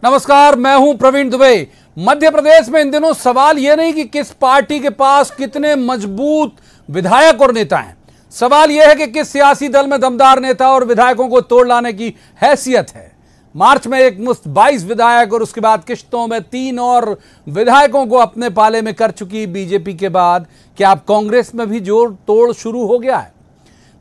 नमस्कार, मैं हूं प्रवीण दुबे। मध्य प्रदेश में इन दिनों सवाल यह नहीं कि किस पार्टी के पास कितने मजबूत विधायक और नेता हैं, सवाल यह है कि किस सियासी दल में दमदार नेता और विधायकों को तोड़ लाने की हैसियत है। मार्च में एक मुश्त 22 विधायक और उसके बाद किश्तों में 3 और विधायकों को अपने पाले में कर चुकी बीजेपी के बाद क्या अब कांग्रेस में भी जोड़ तोड़ शुरू हो गया है?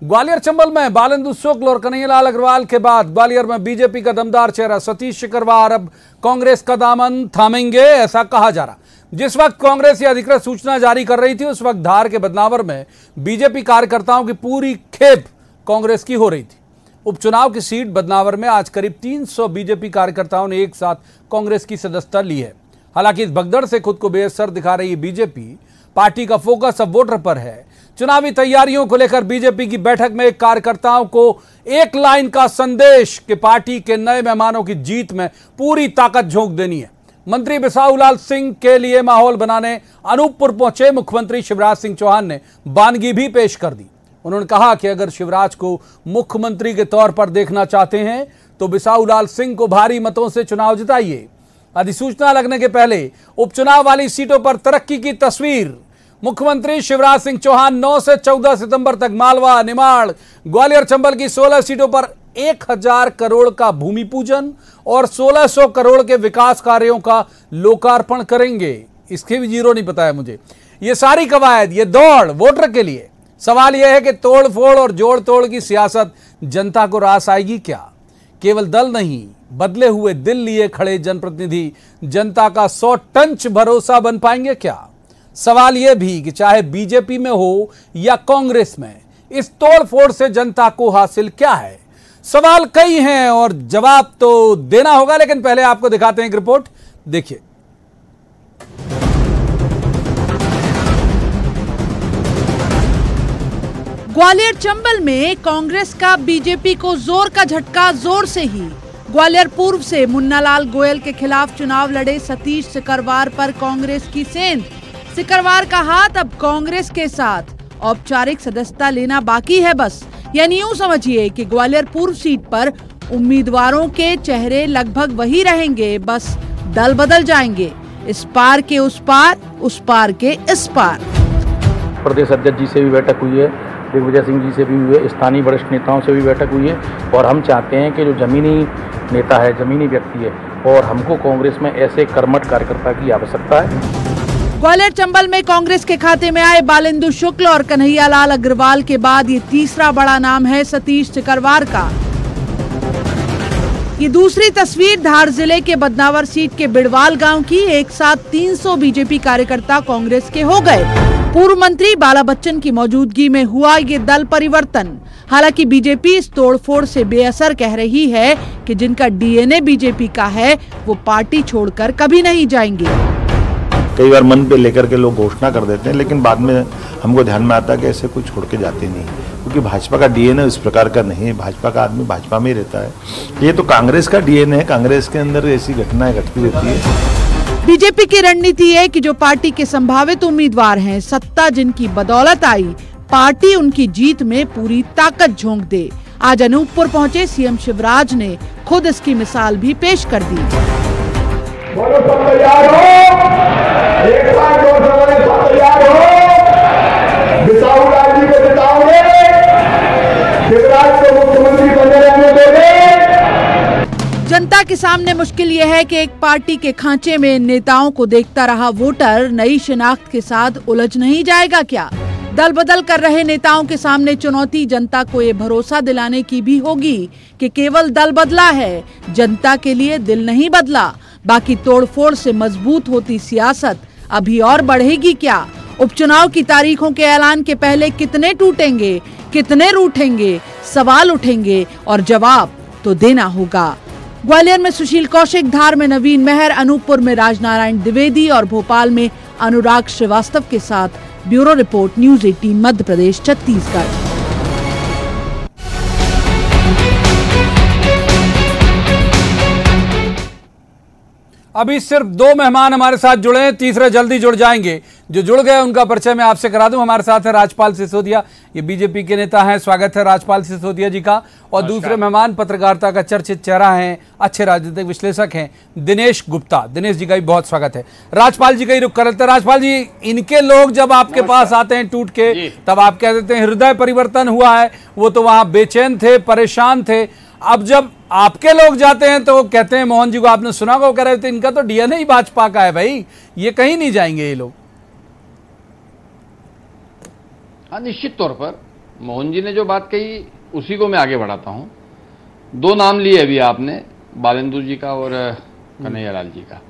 ग्वालियर चंबल में बालेंदु शुक्ल और कन्हैयालाल अग्रवाल के बाद ग्वालियर में बीजेपी का दमदार चेहरा सतीश सिकरवार अब कांग्रेस का दामन थामेंगे, ऐसा कहा जा रहा। जिस वक्त कांग्रेस ये अधिकृत सूचना जारी कर रही थी उस वक्त धार के बदनावर में बीजेपी कार्यकर्ताओं की पूरी खेप कांग्रेस की हो रही थी। उपचुनाव की सीट बदनावर में आज करीब 300 बीजेपी कार्यकर्ताओं ने एक साथ कांग्रेस की सदस्यता ली है। हालांकि इस भगदड़ से खुद को बेअसर दिखा रही बीजेपी पार्टी का फोकस अब वोटर पर है। चुनावी तैयारियों को लेकर बीजेपी की बैठक में कार्यकर्ताओं को एक लाइन का संदेश कि पार्टी के नए मेहमानों की जीत में पूरी ताकत झोंक देनी है। मंत्री बिसाहुलाल सिंह के लिए माहौल बनाने अनूपपुर पहुंचे मुख्यमंत्री शिवराज सिंह चौहान ने वानगी भी पेश कर दी। उन्होंने कहा कि अगर शिवराज को मुख्यमंत्री के तौर पर देखना चाहते हैं तो बिसाहुलाल सिंह को भारी मतों से चुनाव जिताइए। अधिसूचना लगने के पहले उपचुनाव वाली सीटों पर तरक्की की तस्वीर। मुख्यमंत्री शिवराज सिंह चौहान 9 से 14 सितंबर तक मालवा, निमाड़, ग्वालियर चंबल की 16 सीटों पर 1000 करोड़ का भूमि पूजन और 1600 करोड़ के विकास कार्यों का लोकार्पण करेंगे। इसके भी जीरो नहीं पता है मुझे। ये सारी कवायद, ये दौड़ वोटर के लिए। सवाल यह है कि तोड़ फोड़ और जोड़ तोड़ की सियासत जनता को रास आएगी क्या? केवल दल नहीं, बदले हुए दिल लिए खड़े जनप्रतिनिधि जनता का 100 टंच भरोसा बन पाएंगे क्या? सवाल यह भी कि चाहे बीजेपी में हो या कांग्रेस में, इस तोड़फोड़ से जनता को हासिल क्या है? सवाल कई हैं और जवाब तो देना होगा, लेकिन पहले आपको दिखाते हैं एक रिपोर्ट, देखिए। ग्वालियर चंबल में कांग्रेस का बीजेपी को जोर का झटका जोर से ही। ग्वालियर पूर्व से मुन्नालाल गोयल के खिलाफ चुनाव लड़े सतीश सिकरवार पर कांग्रेस की सेंध। सिकरवार का हाथ अब कांग्रेस के साथ, औपचारिक सदस्यता लेना बाकी है बस। यानी यूं समझिए कि ग्वालियर पूर्व सीट पर उम्मीदवारों के चेहरे लगभग वही रहेंगे, बस दल बदल जाएंगे। इस पार के उस पार के इस पार। प्रदेश अध्यक्ष जी से भी बैठक हुई है, दिग्विजय सिंह जी से भी हुई है, स्थानीय वरिष्ठ नेताओं से भी बैठक हुई है और हम चाहते हैं कि जो जमीनी नेता है, जमीनी व्यक्ति है, और हमको कांग्रेस में ऐसे कर्मठ कार्यकर्ता की आवश्यकता है। ग्वालियर चंबल में कांग्रेस के खाते में आए बालेंदु शुक्ल और कन्हैयालाल अग्रवाल के बाद ये तीसरा बड़ा नाम है सतीश सिकरवार का। ये दूसरी तस्वीर धार जिले के बदनावर सीट के बिड़वाल गांव की। एक साथ 300 बीजेपी कार्यकर्ता कांग्रेस के हो गए। पूर्व मंत्री बाला बच्चन की मौजूदगी में हुआ ये दल परिवर्तन। हालांकि बीजेपी इस तोड़फोड़ से बेअसर कह रही है कि जिनका डीएनए बीजेपी का है वो पार्टी छोड़कर कभी नहीं जाएंगे। कई बार मन पे लेकर के लोग घोषणा कर देते हैं, लेकिन बाद में हमको ध्यान में आता है कि ऐसे कोई छोड़ के जाते नहीं, क्योंकि भाजपा का डीएनए इस प्रकार का नहीं है। भाजपा का आदमी भाजपा में ही रहता है। ये तो कांग्रेस का डीएनए है, कांग्रेस के अंदर ऐसी घटनाएं घटती रहती है। बीजेपी की रणनीति है कि जो पार्टी के संभावित उम्मीदवार हैं, सत्ता जिनकी बदौलत आई, पार्टी उनकी जीत में पूरी ताकत झोंक दे। आज अनूपपुर पहुंचे सीएम शिवराज ने खुद इसकी मिसाल भी पेश कर दी। बोलो सब तैयार हो, एक बार जो सब तैयार हो, बिसाहुलाल जी को जिताओगे, शिवराज को मुख्यमंत्री बने रहने दोगे। जनता के सामने मुश्किल यह है कि एक पार्टी के खांचे में नेताओं को देखता रहा वोटर नई शिनाख्त के साथ उलझ नहीं जाएगा क्या? दल बदल कर रहे नेताओं के सामने चुनौती जनता को ये भरोसा दिलाने की भी होगी कि केवल दल बदला है, जनता के लिए दिल नहीं बदला। बाकी तोड़फोड़ से मजबूत होती सियासत अभी और बढ़ेगी क्या? उपचुनाव की तारीखों के ऐलान के पहले कितने टूटेंगे, कितने रूठेंगे, सवाल उठेंगे और जवाब तो देना होगा। ग्वालियर में सुशील कौशिक, धार में नवीन मेहर, अनूपपुर में राजनारायण द्विवेदी और भोपाल में अनुराग श्रीवास्तव के साथ bureau report, news 18 Madhya Pradesh Chhattisgarh. अभी सिर्फ 2 मेहमान हमारे साथ जुड़े हैं, तीसरे जल्दी जुड़ जाएंगे। जो जुड़ गए उनका परिचय मैं आपसे करा दूं। हमारे साथ है राजपाल सिसोदिया, ये बीजेपी के नेता हैं। स्वागत है राजपाल सिसोदिया जी का। और दूसरे मेहमान पत्रकारिता का चर्चित चेहरा हैं, अच्छे राजनीतिक विश्लेषक हैं, दिनेश गुप्ता। दिनेश जी का भी बहुत स्वागत है। राजपाल जी का ही रुख कर लेते हैं। राजपाल जी, इनके लोग जब आपके पास आते हैं टूट के, तब आप कह देते हैं हृदय परिवर्तन हुआ है, वो तो वहां बेचैन थे, परेशान थे। अब जब आपके लोग जाते हैं तो वो कहते हैं, मोहन जी को आपने सुना होगा, वो कह रहे थे इनका तो डीएनए ही भाजपा का है भाई, ये कहीं नहीं जाएंगे ये लोग। हाँ, निश्चित तौर पर मोहन जी ने जो बात कही उसी को मैं आगे बढ़ाता हूं। 2 नाम लिए अभी आपने, बालेंदु जी का और कन्हैयालाल जी का।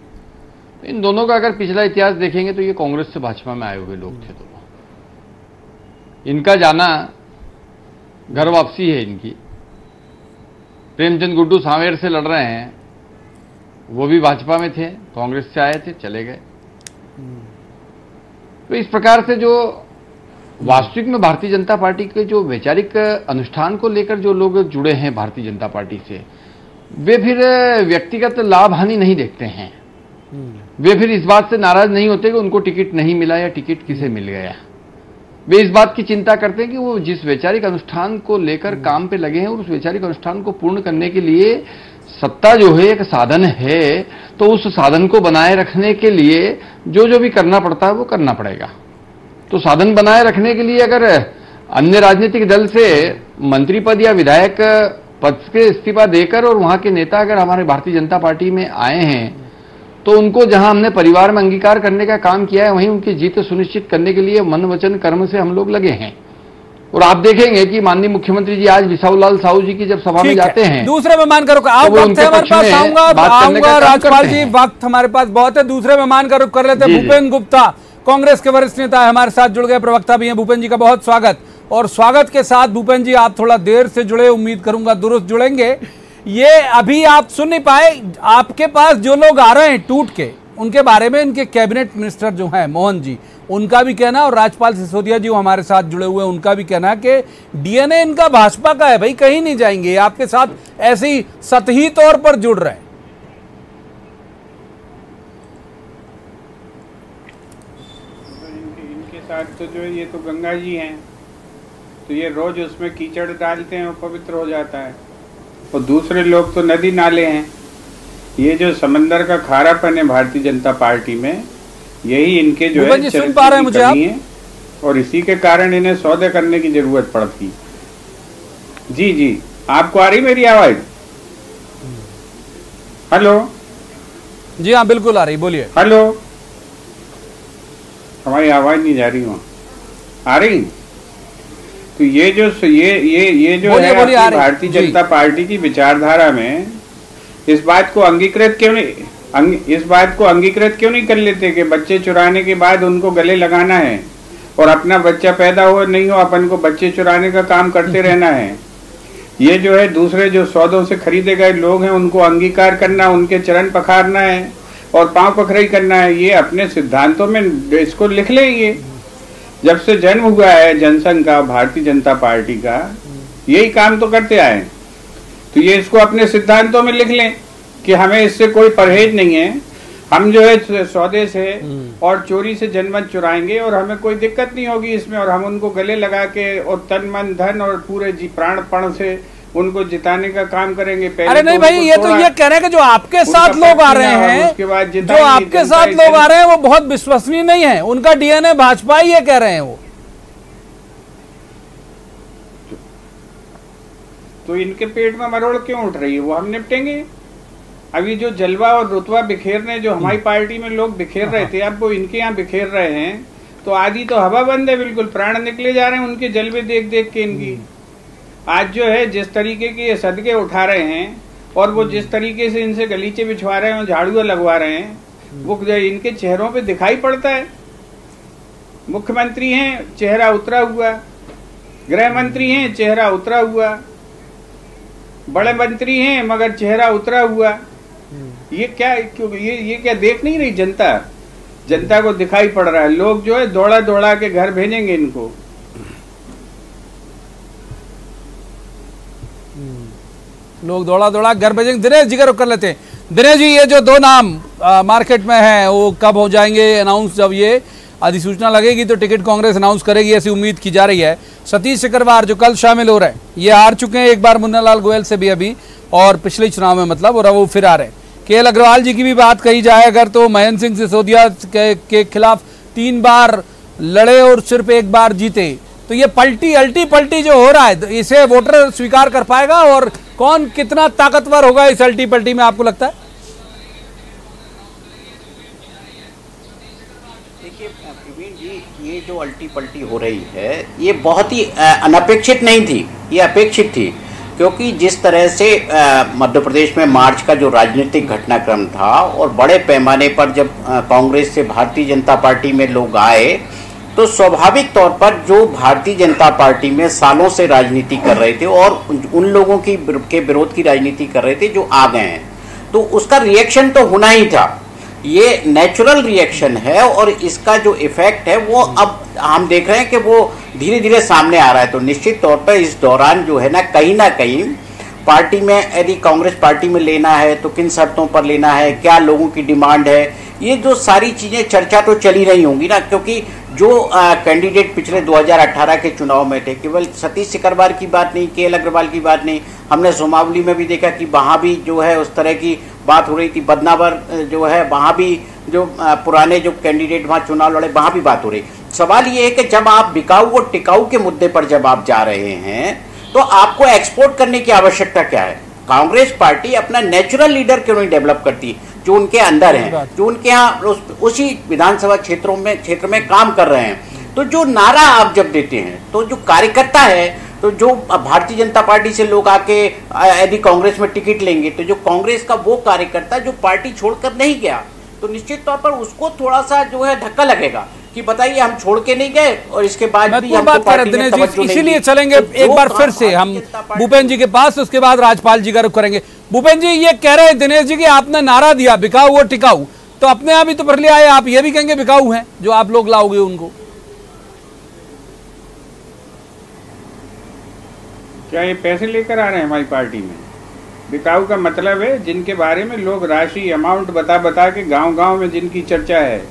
इन दोनों का अगर पिछला इतिहास देखेंगे तो ये कांग्रेस से भाजपा में आए हुए लोग थे दोनों। इनका जाना घर वापसी है इनकी। प्रेमचंद गुड्डू सांवेर से लड़ रहे हैं, वो भी भाजपा में थे, कांग्रेस से आए थे, चले गए। तो इस प्रकार से जो वास्तविक में भारतीय जनता पार्टी के जो वैचारिक अनुष्ठान को लेकर जो लोग जुड़े हैं भारतीय जनता पार्टी से, वे फिर व्यक्तिगत लाभ हानि नहीं देखते हैं। वे फिर इस बात से नाराज नहीं होते कि उनको टिकट नहीं मिला या टिकट किसे मिल गया। वे इस बात की चिंता करते हैं कि वो जिस वैचारिक अनुष्ठान को लेकर काम पे लगे हैं और उस वैचारिक अनुष्ठान को पूर्ण करने के लिए सत्ता जो है एक साधन है, तो उस साधन को बनाए रखने के लिए जो भी करना पड़ता है वो करना पड़ेगा। तो साधन बनाए रखने के लिए अगर अन्य राजनीतिक दल से मंत्री पद या विधायक पद के इस्तीफा देकर और वहां के नेता अगर हमारे भारतीय जनता पार्टी में आए हैं, तो उनको जहां हमने परिवार में अंगीकार करने का काम किया है, वहीं उनकी जीत सुनिश्चित करने के लिए मन वचन कर्म से हम लोग लगे हैं। और आप देखेंगे कि माननीय मुख्यमंत्री जी आज बिसाऊलाल साहू जी की जब सभा में जाते हैं, दूसरे मेहमान का रुख आप वक्त है हमारे पास, आऊंगा राजपाल जी, वक्त हमारे पास बहुत है। दूसरे मेहमान का रुख कर लेते हैं। भूपेन गुप्ता, कांग्रेस के वरिष्ठ नेता है, हमारे साथ जुड़ गए, प्रवक्ता भी हैं। भूपेन जी का बहुत स्वागत। और स्वागत के साथ भूपेन जी, आप थोड़ा देर से जुड़े, उम्मीद करूंगा दुरुस्त जुड़ेंगे। ये अभी आप सुन नहीं पाए, आपके पास जो लोग आ रहे हैं टूट के, उनके बारे में इनके कैबिनेट मिनिस्टर जो हैं मोहन जी, उनका भी कहना, और राजपाल सिसोदिया जी हमारे साथ जुड़े हुए हैं, उनका भी कहना कि डीएनए इनका भाजपा का है भाई, कहीं नहीं जाएंगे। आपके साथ ऐसे ही सतही तौर पर जुड़ रहे हैं। इनके साथ तो जो ये तो गंगा जी हैं, तो ये रोज उसमें कीचड़ डालते हैं, वो पवित्र हो जाता है। और दूसरे लोग तो नदी नाले हैं। ये जो समंदर का खारापन है भारतीय जनता पार्टी में, यही इनके जो है सुन पा रहे हैं मुझे आप? और इसी के कारण इन्हें सौदे करने की जरूरत पड़ती। जी जी, आपको आ रही मेरी आवाज? हेलो? जी हाँ, बिल्कुल आ रही, बोलिए। हेलो? हमारी आवाज नहीं जा रही वहाँ, आ रही? तो ये जो है भारतीय जनता पार्टी की विचारधारा में इस बात को अंगीकृत क्यों नहीं कर लेते कि बच्चे चुराने के बाद उनको गले लगाना है, और अपना बच्चा पैदा हो नहीं हो, अपन को बच्चे चुराने का काम करते रहना है। ये जो है दूसरे जो सौदों से खरीदे गए लोग हैं, उनको अंगीकार करना, उनके चरण पखारना है और पांव पखराई करना है। ये अपने सिद्धांतों में इसको लिख लेंगे। जब से जन्म हुआ है जनसंघ का, भारतीय जनता पार्टी का, यही काम तो करते आए। तो ये इसको अपने सिद्धांतों में लिख लें कि हमें इससे कोई परहेज नहीं है। हम जो है सौदे से और चोरी से जनमत चुराएंगे और हमें कोई दिक्कत नहीं होगी इसमें, और हम उनको गले लगा के और तन मन धन और पूरे प्राणपण से उनको जिताने का काम करेंगे। पहले अरे नहीं भाई, ये तो ये कह रहे हैं कि जो आपके साथ लोग आ रहे हैं, जो आपके साथ लोग आ रहे हैं वो बहुत विश्वसनीय नहीं है, उनका डीएनए भाजपा ही, ये कह रहे हैं वो। तो इनके पेट में मरोड़ क्यों उठ रही है, वो हम निपटेंगे। अभी जो जलवा और रुतबा बिखेरने जो हमारी पार्टी में लोग बिखेर रहे थे, अब वो इनके यहाँ बिखेर रहे हैं, तो आदि तो हवा बंद है, बिल्कुल प्राण निकले जा रहे हैं उनके जलवे देख देख के इनकी। आज जो है जिस तरीके के ये सदके उठा रहे हैं और वो जिस तरीके से इनसे गलीचे बिछवा रहे हैं, झाड़ुआ लगवा रहे हैं, वो इनके चेहरों पे दिखाई पड़ता है। मुख्यमंत्री हैं, चेहरा उतरा हुआ, गृह मंत्री हैं, चेहरा उतरा हुआ, बड़े मंत्री हैं मगर चेहरा उतरा हुआ। ये क्या देख नहीं रही जनता? जनता को दिखाई पड़ रहा है। लोग जो है दौड़ा दौड़ा के घर भेजेंगे इनको। लोग दौड़ा दौड़ा घर भेजेंगे। दिनेश जी का रुख कर लेते हैं। दिनेश जी, ये जो दो नाम मार्केट में हैं वो कब हो जाएंगे अनाउंस? जब ये अधिसूचना लगेगी तो टिकट कांग्रेस अनाउंस करेगी, ऐसी उम्मीद की जा रही है। सतीश सिकरवार जो कल शामिल हो रहे हैं, ये हार चुके हैं एक बार मुन्नालाल गोयल से भी अभी, और पिछले चुनाव में मतलब, और अब वो फिर आ रहे हैं। केएल अग्रवाल जी की भी बात कही जाए अगर, तो महेंद्र सिंह सिसोदिया के खिलाफ 3 बार लड़े और सिर्फ 1 बार जीते। तो ये अल्टी पल्टी जो हो रहा है, इसे वोटर स्वीकार कर पाएगा? और कौन कितना ताकतवर होगा इस अल्टी पल्टी में, आपको लगता है? देखिए प्रवीण जी, ये जो अल्टी पल्टी हो रही है ये बहुत ही अनपेक्षित नहीं थी, ये अपेक्षित थी। क्योंकि जिस तरह से मध्य प्रदेश में मार्च का जो राजनीतिक घटनाक्रम था और बड़े पैमाने पर जब कांग्रेस से भारतीय जनता पार्टी में लोग आए, तो स्वाभाविक तौर पर जो भारतीय जनता पार्टी में सालों से राजनीति कर रहे थे और उन लोगों के विरोध की राजनीति कर रहे थे जो आ गए हैं, तो उसका रिएक्शन तो होना ही था। ये नेचुरल रिएक्शन है और इसका जो इफेक्ट है वो अब हम देख रहे हैं कि वो धीरे धीरे सामने आ रहा है। तो निश्चित तौर पर इस दौरान जो है ना कहीं पार्टी में, यदि कांग्रेस पार्टी में लेना है तो किन शर्तों पर लेना है, क्या लोगों की डिमांड है, ये जो सारी चीजें चर्चा तो चली रही होंगी ना। क्योंकि जो कैंडिडेट पिछले 2018 के चुनाव में थे, केवल सतीश सिकरवार की बात नहीं, केएल अग्रवाल की बात नहीं, हमने सोमावली में भी देखा कि वहाँ भी जो है उस तरह की बात हो रही थी। बदनावर जो है वहाँ भी जो पुराने जो कैंडिडेट वहाँ चुनाव लड़े, वहाँ भी बात हो रही। सवाल ये है कि जब आप बिकाऊ और टिकाऊ के मुद्दे पर जब आप जा रहे हैं तो आपको एक्सपोर्ट करने की आवश्यकता क्या है? कांग्रेस पार्टी अपना नेचुरल लीडर क्यों नहीं डेवलप करती जो उनके अंदर है, जो उनके यहाँ उसी विधानसभा क्षेत्र में काम कर रहे हैं। तो जो नारा आप जब देते हैं तो जो कार्यकर्ता है, तो जो भारतीय जनता पार्टी से लोग आके यदि कांग्रेस में टिकट लेंगे, तो जो कांग्रेस का वो कार्यकर्ता जो पार्टी छोड़कर नहीं गया, तो निश्चित तौर पर उसको थोड़ा सा जो है धक्का लगेगा कि बताइए हम छोड़ के नहीं गए और इसके बाद भी हमको पार्टी ने तवज्जो नहीं दी। इसीलिए चलेंगे तो एक बार फिर से हम भूपेंद्र जी के पास, उसके बाद राजपाल जी का रुख करेंगे। भूपेंद्र जी, ये कह रहे हैं दिनेश जी कि आपने नारा दिया बिकाऊ और टिकाऊ, तो अपने आप ही तो भर लिया आए, आप ये भी कहेंगे बिकाऊ हैं जो आप लोग लाओगे उनको? क्या ये पैसे लेकर आ रहे हैं हमारी पार्टी में? बिकाऊ का मतलब है जिनके बारे में लोग राशि अमाउंट बता के गांव में जिनकी चर्चा है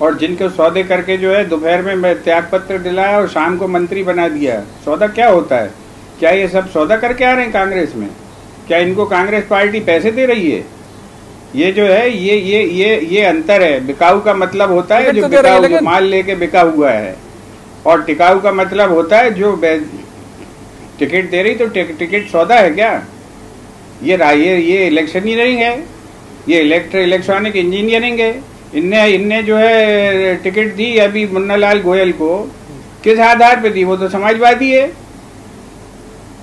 और जिनको सौदे करके जो है दोपहर में त्याग पत्र दिलाया और शाम को मंत्री बना दिया। सौदा क्या होता है? क्या ये सब सौदा करके आ रहे हैं कांग्रेस में? क्या इनको कांग्रेस पार्टी पैसे दे रही है? ये जो है ये अंतर है। बिकाऊ का मतलब होता है जो बिकाऊ, जो माल लेके बिका हुआ है, और टिकाऊ का मतलब होता है जो टिकट दे रही। तो टिकट सौदा है क्या? ये इलेक्शनियरिंग है, ये इलेक्ट्रॉनिक इंजीनियरिंग है। इनने जो है टिकट दी अभी मुन्नालाल गोयल को, किस आधार पे दी? वो तो समाजवादी है।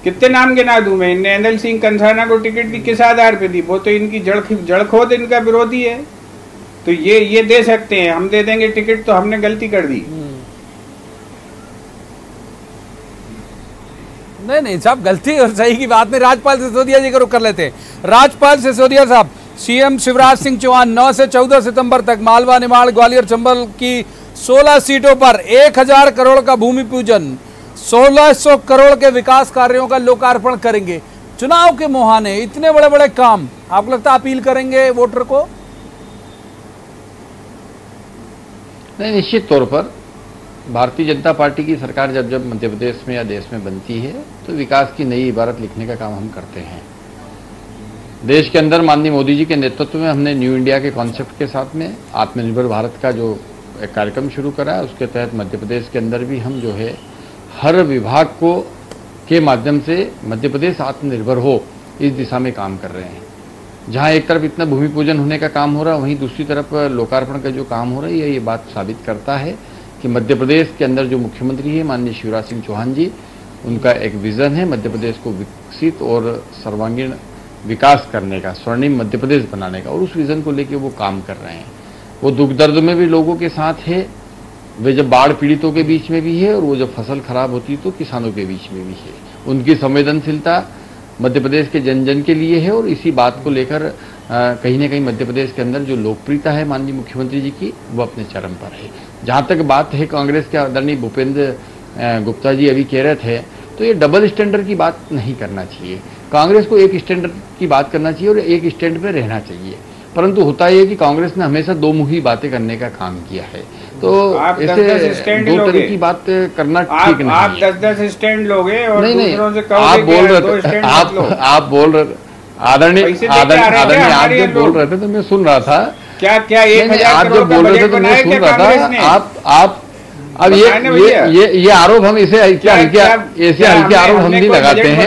कितने नाम गिना दूं मैं? इनने एंदल सिंह कंसाना को टिकट दी, किस आधार पे दी? वो तो इनकी जड़ खोद इनका विरोधी है। तो ये दे सकते हैं, हम दे देंगे टिकट, तो हमने गलती कर दी। नहीं साहब, गलती और सही की बात नहीं। राजपाल सिसोदिया जी का रुख कर लेते हैं। राजपाल सिसोदिया साहब, सीएम शिवराज सिंह चौहान 9 से 14 सितंबर तक मालवा, निमाड़, ग्वालियर, चंबल की 16 सीटों पर 1000 करोड़ का भूमि पूजन, 1600 करोड़ के विकास कार्यों का लोकार्पण करेंगे। चुनाव के मुहाने इतने बड़े बड़े काम, आपको लगता है अपील करेंगे वोटर को? नहीं, निश्चित तौर पर भारतीय जनता पार्टी की सरकार जब मध्य प्रदेश में या देश में बनती है तो विकास की नई इबारत लिखने का काम हम करते हैं। देश के अंदर माननीय मोदी जी के नेतृत्व में हमने न्यू इंडिया के कॉन्सेप्ट के साथ में आत्मनिर्भर भारत का जो एक कार्यक्रम शुरू करा है, उसके तहत मध्य प्रदेश के अंदर भी हम जो है हर विभाग के माध्यम से मध्य प्रदेश आत्मनिर्भर हो, इस दिशा में काम कर रहे हैं। जहाँ एक तरफ इतना भूमि पूजन होने का काम हो रहा है, वहीं दूसरी तरफ लोकार्पण का जो काम हो रहा है, ये बात साबित करता है कि मध्य प्रदेश के अंदर जो मुख्यमंत्री है माननीय शिवराज सिंह चौहान जी, उनका एक विजन है मध्य प्रदेश को विकसित और सर्वांगीण विकास करने का, स्वर्णिम मध्य प्रदेश बनाने का, और उस विजन को लेकर वो काम कर रहे हैं। वो दुख दर्द में भी लोगों के साथ है, वे जब बाढ़ पीड़ितों के बीच में भी है, और वो जब फसल खराब होती है तो किसानों के बीच में भी है। उनकी संवेदनशीलता मध्य प्रदेश के जन जन के लिए है, और इसी बात को लेकर कहीं ना कहीं मध्य प्रदेश के अंदर जो लोकप्रियता है माननीय मुख्यमंत्री जी की, वो अपने चरम पर है। जहाँ तक बात है कांग्रेस के आदरणीय भूपेंद्र गुप्ता जी अभी कह रहे थे, तो ये डबल स्टैंडर्ड की बात नहीं करना चाहिए। कांग्रेस को एक स्टैंड की बात करना चाहिए और एक स्टैंड पे रहना चाहिए। परंतु होता यह कि कांग्रेस ने हमेशा दो मुखी बातें करने का काम किया है, तो ऐसे दो तरह की बात करना ठीक नहीं। आप 10-10 स्टैंड लोगे और दूसरों से आप बोल रहे आदरणीय आप जो बोल रहे थे तो मैं सुन रहा था। क्या आप जो बोल रहे थे तो मैं सुन रहा था। आप अब ये आरोप हम ऐसे हल्के आरोप हम नहीं लगाते हैं,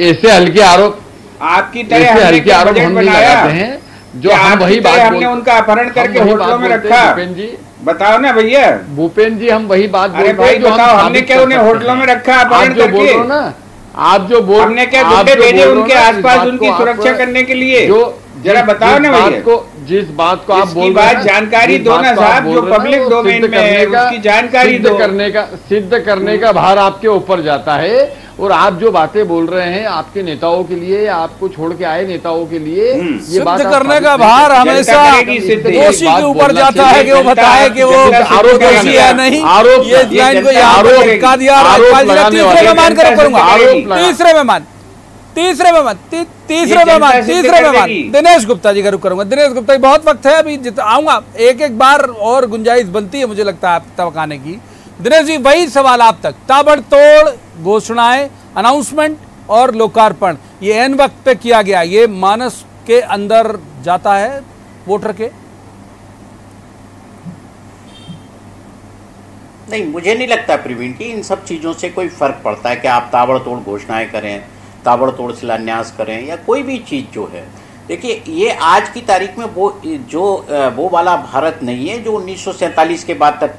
ऐसे हल्के आरोप आपकी तरह हल्के आरोप हम नहीं लगाते हैं। जो हम वही बात हमने उनका अपहरण करके होटलों में रखा। भूपेन जी बताओ ना भैया, भूपेन जी हम वही बात बोल रहे हैं जो हमने क्या उन्हें होटलों में रखा अपहरण करके? ना आप जो बोल हमने क्या गुंडे भेजे उनके आसपास उनकी सुरक्षा करने के लिए? जो जरा बताओ ना भैया, जिस बात को आप बोल रहे हैं जानकारी दो ना साहब, जो पब्लिक डोमेन में है उसकी जानकारी दो। सिद्ध करने का भार आपके ऊपर जाता है। और आप जो बातें बोल रहे हैं आपके नेताओं के लिए, आपको छोड़ के आए नेताओं के लिए, ये बात करने का भार हमेशा दोषी के ऊपर जाता है कि वो बताए कि वो आरोप दोषी है नहीं। आरोप ये लाइन को आरोप का दिया। तीसरे में मान कर करूंगा, तीसरे में दिनेश गुप्ता जी का रुख करूंगा। दिनेश गुप्ता जी बहुत वक्त है, अभी आऊंगा, एक बार और गुंजाइश बनती है मुझे लगता है आप तक आने की। दिनेश जी वही सवाल आप तक, ताबड़तोड़ घोषणाएं, अनाउंसमेंट और लोकार्पण ये एन वक्त पे किया गया, ये मानस के अंदर जाता है वोटर के? नहीं, मुझे नहीं लगता प्रवीण की इन सब चीज़ों से कोई फर्क पड़ता है कि आप ताबड़तोड़ घोषणाएं करें, ताबड़तोड़ शिलान्यास करें या कोई भी चीज़ जो है। देखिए, ये आज की तारीख में वो वाला भारत नहीं है जो 1947 के बाद तक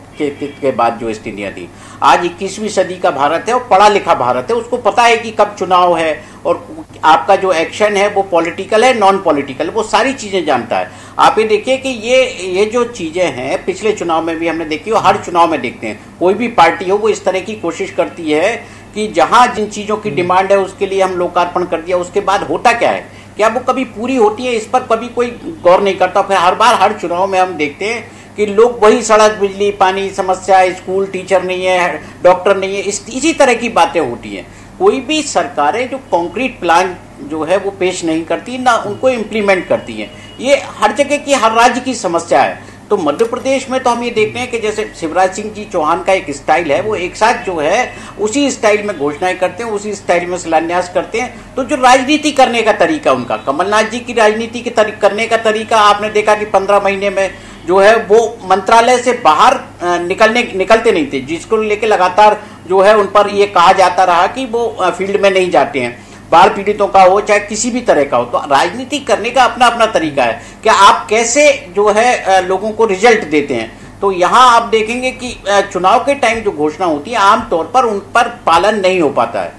के बाद जो स्थितियाँ थी। आज 21वीं सदी का भारत है और पढ़ा लिखा भारत है। उसको पता है कि कब चुनाव है और आपका जो एक्शन है वो पॉलिटिकल है, नॉन पॉलिटिकल, वो सारी चीज़ें जानता है। आप ये देखिए कि ये जो चीज़ें हैं पिछले चुनाव में भी हमने देखी और हर चुनाव में देखते हैं। कोई भी पार्टी हो वो इस तरह की कोशिश करती है कि जहाँ जिन चीज़ों की डिमांड है उसके लिए हम लोकार्पण कर दिया, उसके बाद होता क्या है, क्या वो कभी पूरी होती है, इस पर कभी कोई गौर नहीं करता। फिर हर बार हर चुनाव में हम देखते हैं कि लोग वही सड़क, बिजली, पानी समस्या, स्कूल, टीचर नहीं है, डॉक्टर नहीं है, इसी तरह की बातें होती हैं। कोई भी सरकारें जो कॉन्क्रीट प्लान जो है वो पेश नहीं करती, ना उनको इम्प्लीमेंट करती हैं। ये हर जगह की, हर राज्य की समस्या है। तो मध्य प्रदेश में तो हम ये देखते हैं कि जैसे शिवराज सिंह जी चौहान का एक स्टाइल है, वो एक साथ जो है उसी स्टाइल में घोषणाएं करते हैं, उसी स्टाइल में शिलान्यास करते हैं। तो जो राजनीति करने का तरीका उनका, कमलनाथ जी की राजनीति करने का तरीका आपने देखा कि 15 महीने में जो है वो मंत्रालय से बाहर निकलते नहीं थे, जिसको लेके लगातार जो है उन पर ये कहा जाता रहा कि वो फील्ड में नहीं जाते हैं। बाढ़ पीड़ितों का हो चाहे किसी भी तरह का हो, तो राजनीति करने का अपना अपना तरीका है कि आप कैसे जो है लोगों को रिजल्ट देते हैं। तो यहाँ आप देखेंगे कि चुनाव के टाइम जो घोषणा होती है आमतौर पर उन पर पालन नहीं हो पाता है।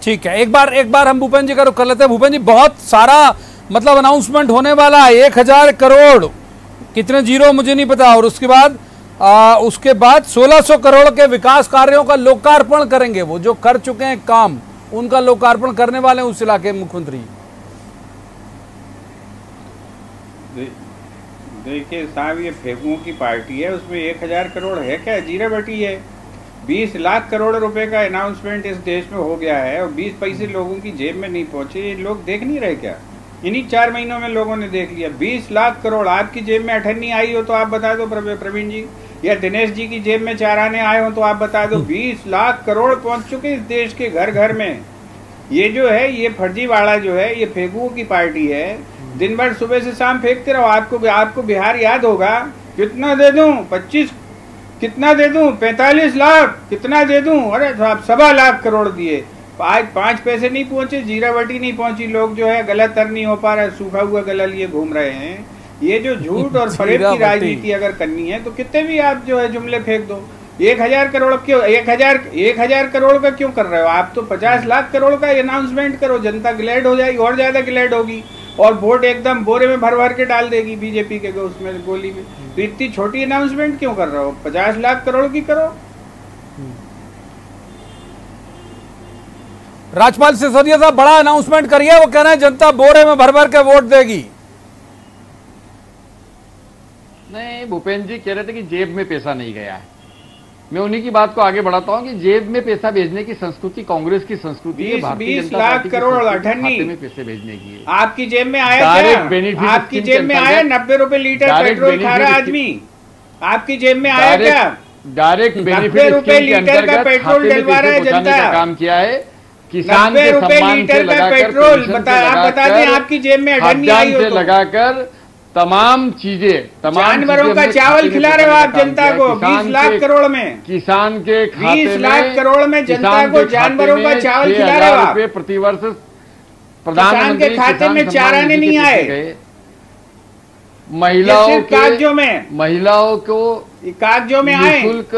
ठीक है, एक बार हम भूपेन जी का रुख कर लेते हैं। भूपेन जी, बहुत सारा मतलब अनाउंसमेंट होने वाला है, 1000 करोड़, कितने जीरो मुझे नहीं पता, और उसके बाद 1600 करोड़ के विकास कार्यों का लोकार्पण करेंगे। वो जो कर चुके हैं काम उनका लोकार्पण करने वाले हैं उस इलाके में मुख्यमंत्री। देखिए साहब, ये फेंकुओं की पार्टी है, उसमें 1000 करोड़ है क्या, जीरा बटी है। 20 लाख करोड़ रुपए का अनाउंसमेंट इस देश में हो गया है और 20 पैसे लोगों की जेब में नहीं पहुंचे। ये लोग देख नहीं रहे क्या? इन्हीं 4 महीनों में लोगों ने देख लिया। 20 लाख करोड़ आपकी जेब में अठन्नी आई हो तो आप बता दो प्रवीण जी, या दिनेश जी की जेब में 4 आने आए हो तो आप बता दो। 20 लाख करोड़ पहुंच चुके इस देश के घर घर में। ये जो है, ये फर्जीवाड़ा जो है, ये फेंकुओं की पार्टी है। दिन भर सुबह से शाम फेंकते रहो। आपको बिहार याद होगा, कितना दे दूं, 25, कितना दे दूं, 45 लाख, कितना दे दूं, अरे साहब 1.25 लाख करोड़ दिए, आज 5 पैसे नहीं पहुंचे, जीरा बटी नहीं पहुंची। लोग जो है गलत तर नहीं हो पा रहा है, सूखा हुआ गला लिए घूम रहे हैं। ये जो झूठ और फरेब की राजनीति अगर करनी है तो कितने भी आप जो है जुमले फेंक दो। 1000 करोड़ क्यों, 1000 करोड़ का क्यों कर रहे हो आप? तो 50 लाख करोड़ का अनाउंसमेंट करो, जनता ग्लैड हो जाएगी, और ज्यादा ग्लैड होगी और वोट एकदम बोरे में भर भर के डाल देगी बीजेपी के उसमें गोली में। तो इतनी छोटी अनाउंसमेंट क्यों कर रहे हो? 50 लाख करोड़ की करो। राजपाल सिसोदिया साहब बड़ा अनाउंसमेंट करिए, वो कह रहे हैं जनता बोरे में भर भर के वोट देगी। नहीं, भूपेन जी कह रहे थे कि जेब में पैसा नहीं गया है। मैं उन्हीं की बात को आगे बढ़ाता हूं कि जेब में पैसा भेजने की संस्कृति कांग्रेस की संस्कृति है, भारतीय 20 जनता लाख पार्टी की करोड़ संस्कृति अठन्नी खाते में पैसे भेजने की है। आपकी जेब में आया डायरेक्ट क्या? बेनिफिट आपकी जेब में आया 90 रुपए लीटर पेट्रोल खा रहा आदमी, आपकी जेब में आया क्या? डायरेक्ट बेनिफिट 90 रुपए लीटर का पेट्रोल डलवा रहा है जनता, काम किया है। किसान 90 के रुपए सम्मान से लीटर का लगाकर पेट्रोल पेंशन आप बता दें आपकी जेब में अठन्नी आई हो से तो। लगाकर तमाम चीजें, जानवरों का चावल खिला रहे हो आप जनता को 20 लाख करोड़ में, किसान के खाते 20 लाख करोड़ में जनता को जानवरों का चावल खिला रहे हो आप। प्रतिवर्ष किसान के खाते में चारा नहीं आए, महिलाओं को कागजों में आए, निःशुल्क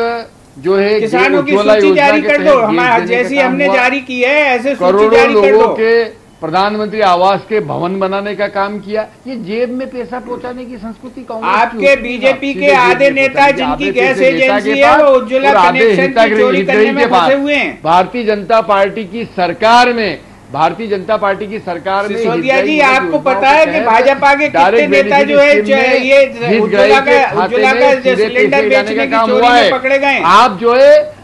जो है किसानों की सूची जारी कर दो, हमारे जैसी हमने जारी की है ऐसे सूची जारी कर दो। के प्रधानमंत्री आवास के भवन बनाने का काम किया। ये जेब में पैसा पहुंचाने की संस्कृति कांग्रेस आपके बीजेपी के आधे नेता जिनकी गैस एजेंसी है वो उज्ज्वला कनेक्शन की चोरी करने में फंसे हुए हैं। भारतीय जनता पार्टी की सरकार में सिसोदिया जी आपको पता है कि भाजपा के कितने नेता जो है ये उज्ज्वला का सिलेंडर बेचने की चोरी में पकड़े गए।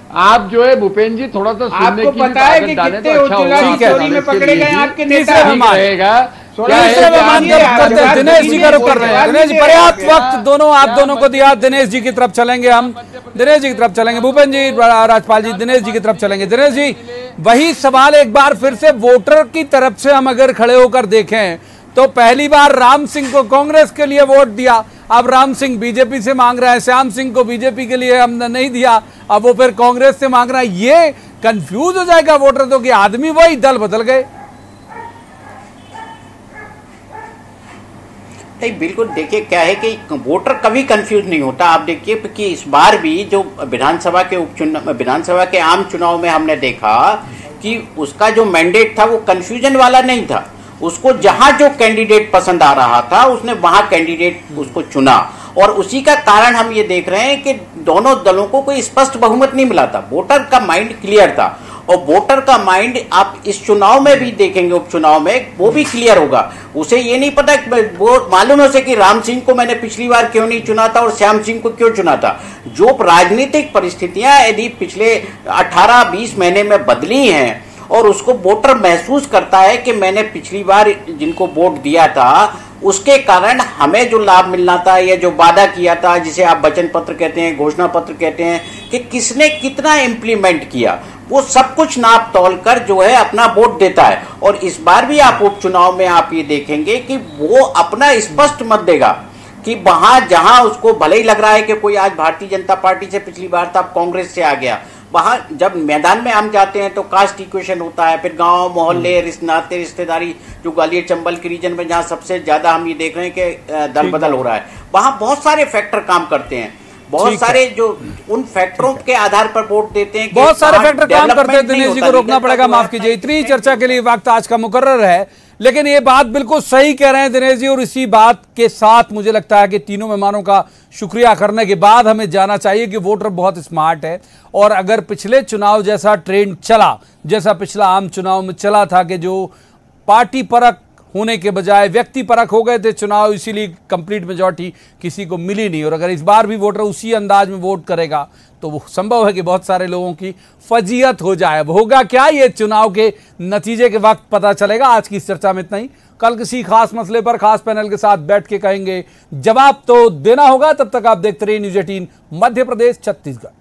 आप जो है भूपेंद्र जी थोड़ा सा आपको पता है कि कितने उज्ज्वला की चोरी में पकड़े गए आपके नेता रहेगा। दिनेश जी का रुख कर रहे हैं। दिनेश जी पर्याप्त वक्त आप दोनों को दिया। दिनेश जी की तरफ चलेंगे हम, दिनेश जी की तरफ चलेंगे, भूपेंद्र जी, राजपाल जी, दिनेश जी की तरफ चलेंगे। दिनेश जी वही सवाल एक बार फिर से वोटर की तरफ से हम अगर खड़े होकर देखें तो पहली बार राम सिंह को कांग्रेस के लिए वोट दिया, अब राम सिंह बीजेपी से मांग रहा है, श्याम सिंह को बीजेपी के लिए हमने नहीं दिया, अब वो फिर कांग्रेस से मांग रहा है। ये कंफ्यूज हो जाएगा वोटर तो कि आदमी वही, दल बदल गए। नहीं, बिल्कुल देखिए क्या है कि वोटर कभी कंफ्यूज नहीं होता। आप देखिए कि इस बार भी जो विधानसभा के आम चुनाव में हमने देखा कि उसका जो मैंडेट था वो कंफ्यूजन वाला नहीं था। उसको जहां जो कैंडिडेट पसंद आ रहा था उसने वहां कैंडिडेट उसको चुना, और उसी का कारण हम ये देख रहे हैं कि दोनों दलों को कोई स्पष्ट बहुमत नहीं मिला था। वोटर का माइंड क्लियर था, और वोटर का माइंड आप इस चुनाव में भी देखेंगे, उपचुनाव में वो भी क्लियर होगा। उसे ये नहीं पता, वो मालूम है उसे कि राम सिंह को मैंने पिछली बार क्यों नहीं चुना था और श्याम सिंह को क्यों चुना था। जो राजनीतिक परिस्थितियां यदि पिछले 18-20 महीने में बदली हैं और उसको वोटर महसूस करता है कि मैंने पिछली बार जिनको वोट दिया था उसके कारण हमें जो लाभ मिलना था या जो वादा किया था, जिसे आप वचन पत्र कहते हैं, घोषणा पत्र कहते हैं, कि किसने कितना इम्प्लीमेंट किया, वो सब कुछ नाप तौल कर जो है अपना वोट देता है। और इस बार भी आप उपचुनाव में आप ये देखेंगे कि वो अपना स्पष्ट मत देगा कि वहां जहां उसको भले ही लग रहा है कि कोई आज भारतीय जनता पार्टी से पिछली बार था, कांग्रेस से आ गया, वहां जब मैदान में हम जाते हैं तो कास्ट इक्वेशन होता है, फिर गांव मोहल्ले नाते रिश्तेदारी, जो ग्वालियर चंबल के रीजन में जहां सबसे ज्यादा हम ये देख रहे हैं कि दल बदल हो रहा है, वहां बहुत सारे फैक्टर काम करते हैं। बहुत सारे जो उन फैक्टरों के आधार पर वोट देते हैं, बहुत सारे फैक्टर काम करते हैं। दिनेश जी को रोकना पड़ेगा, माफ कीजिए, इतनी चर्चा के लिए वक्त आज का मुकर्रर है, लेकिन ये बात बिल्कुल सही कह रहे हैं दिनेश जी। और इसी बात के साथ मुझे लगता है कि तीनों मेहमानों का शुक्रिया करने के बाद हमें जाना चाहिए कि वोटर बहुत स्मार्ट है। और अगर पिछले चुनाव जैसा ट्रेंड चला, जैसा पिछला आम चुनाव में चला था कि जो पार्टी परख होने के बजाय व्यक्ति परख हो गए थे चुनाव, इसीलिए कंप्लीट मेजॉरिटी किसी को मिली नहीं, और अगर इस बार भी वोटर उसी अंदाज में वोट करेगा तो वो संभव है कि बहुत सारे लोगों की फजीयत हो जाए। होगा क्या, ये चुनाव के नतीजे के वक्त पता चलेगा। आज की इस चर्चा में इतना ही। कल किसी खास मसले पर खास पैनल के साथ बैठ के कहेंगे, जवाब तो देना होगा। तब तक आप देखते रहिए न्यूज़ 18 मध्य प्रदेश छत्तीसगढ़।